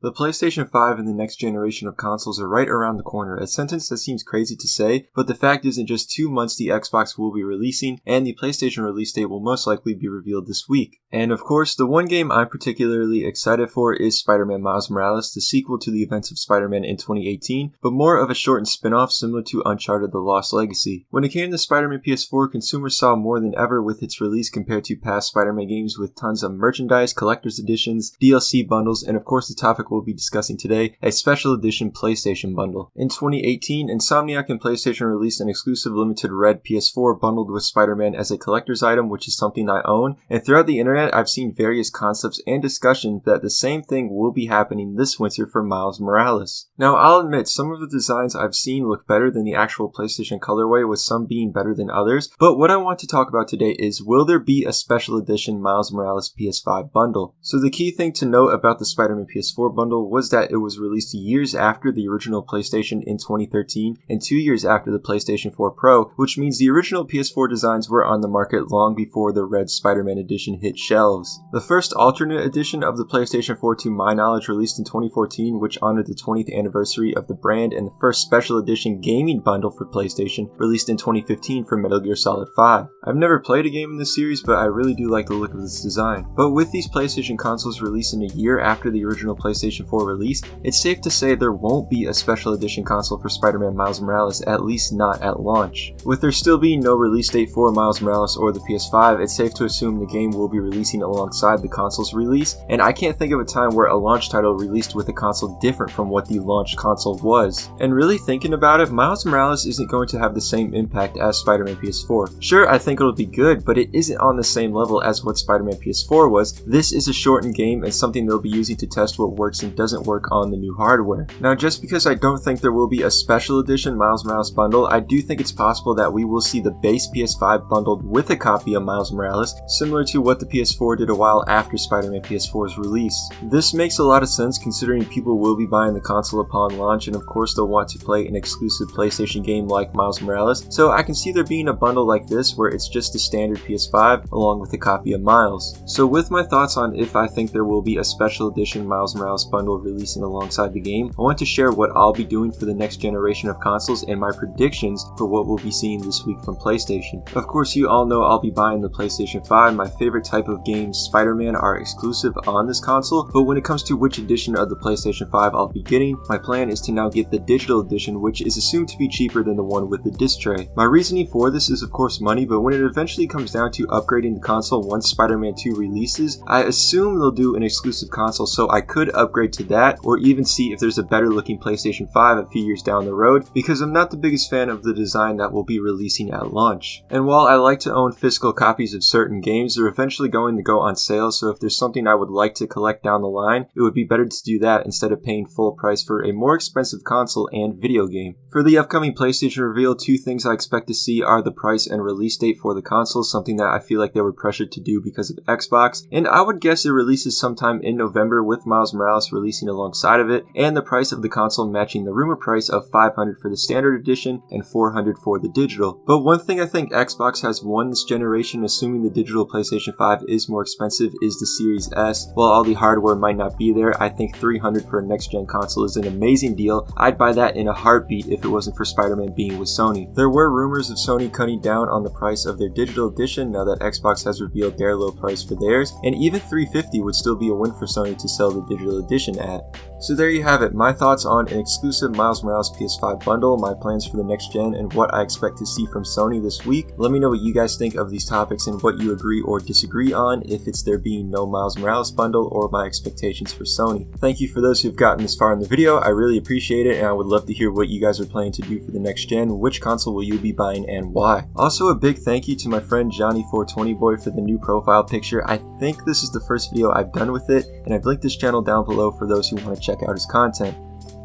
The PlayStation 5 and the next generation of consoles are right around the corner, a sentence that seems crazy to say, but the fact is in just 2 months the Xbox will be releasing, and the PlayStation release date will most likely be revealed this week. And of course, the one game I'm particularly excited for is Spider-Man Miles Morales, the sequel to the events of Spider-Man in 2018, but more of a shortened spin-off similar to Uncharted: The Lost Legacy. When it came to Spider-Man PS4, consumers saw more than ever with its release compared to past Spider-Man games with tons of merchandise, collector's editions, DLC bundles, and of course the topic we'll be discussing today, a special edition PlayStation bundle. In 2018, Insomniac and PlayStation released an exclusive limited red PS4 bundled with Spider-Man as a collector's item, which is something I own, and throughout the internet I've seen various concepts and discussions that the same thing will be happening this winter for Miles Morales. Now I'll admit some of the designs I've seen look better than the actual PlayStation colorway, with some being better than others, but what I want to talk about today is, will there be a special edition Miles Morales PS5 bundle? So the key thing to note about the Spider-Man PS4 bundle was that it was released years after the original PlayStation in 2013 and 2 years after the PlayStation 4 Pro, which means the original PS4 designs were on the market long before the red Spider-Man edition hit shelves. The first alternate edition of the PlayStation 4 to my knowledge released in 2014, which honored the 20th anniversary of the brand, and the first special edition gaming bundle for PlayStation released in 2015 for Metal Gear Solid 5. I've never played a game in this series, but I really do like the look of this design. But with these PlayStation consoles releasing a year after the original PlayStation 4 release, it's safe to say there won't be a special edition console for Spider-Man Miles Morales, at least not at launch. With there still being no release date for Miles Morales or the PS5, it's safe to assume the game will be releasing alongside the console's release, and I can't think of a time where a launch title released with a console different from what the launch console was. And really thinking about it, Miles Morales isn't going to have the same impact as Spider-Man PS4. Sure, I think it'll be good, but it isn't on the same level as what Spider-Man PS4 was. This is a shortened game and something they'll be using to test what works and doesn't work on the new hardware. Now, just because I don't think there will be a special edition Miles Morales bundle, I do think it's possible that we will see the base PS5 bundled with a copy of Miles Morales, similar to what the PS4 did a while after Spider-Man PS4's release. This makes a lot of sense considering people will be buying the console upon launch, and of course they'll want to play an exclusive PlayStation game like Miles Morales, so I can see there being a bundle like this where it's just a standard PS5 along with a copy of Miles. So with my thoughts on if I think there will be a special edition Miles Morales bundle releasing alongside the game, I want to share what I'll be doing for the next generation of consoles and my predictions for what we'll be seeing this week from PlayStation. Of course, you all know I'll be buying the PlayStation 5. My favorite type of games, Spider-Man, are exclusive on this console, but when it comes to which edition of the PlayStation 5 I'll be getting, my plan is to now get the digital edition, which is assumed to be cheaper than the one with the disc tray. My reasoning for this is of course money, but when it eventually comes down to upgrading the console once Spider-Man 2 releases, I assume they'll do an exclusive console, so I could upgrade to that, or even see if there's a better looking PlayStation 5 a few years down the road, because I'm not the biggest fan of the design that will be releasing at launch. And while I like to own physical copies of certain games, they're eventually going to go on sale, so if there's something I would like to collect down the line, it would be better to do that instead of paying full price for a more expensive console and video game. For the upcoming PlayStation reveal, two things I expect to see are the price and release date for the console, something that I feel like they were pressured to do because of Xbox, and I would guess it releases sometime in November with Miles Morales releasing alongside of it, and the price of the console matching the rumor price of $500 for the standard edition and $400 for the digital. But one thing I think Xbox has won this generation, assuming the digital PlayStation 5 is more expensive, is the Series S. While all the hardware might not be there, I think $300 for a next-gen console is an amazing deal. I'd buy that in a heartbeat if it wasn't for Spider-Man being with Sony. There were rumors of Sony cutting down on the price of their digital edition now that Xbox has revealed their low price for theirs, and even $350 would still be a win for Sony to sell the digital edition at. So there you have it, my thoughts on an exclusive Miles Morales PS5 bundle, my plans for the next gen, and what I expect to see from Sony this week. Let me know what you guys think of these topics and what you agree or disagree on, if it's there being no Miles Morales bundle or my expectations for Sony. Thank you for those who've gotten this far in the video, I really appreciate it, and I would love to hear what you guys are planning to do for the next gen. Which console will you be buying and why? Also, a big thank you to my friend Johnny420boy for the new profile picture. I think this is the first video I've done with it, and I've linked this channel down below for those who want to check out his content.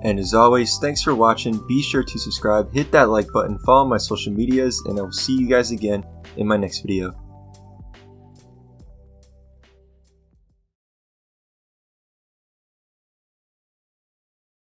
And as always, thanks for watching, be sure to subscribe, hit that like button, follow my social medias, and I will see you guys again in my next video.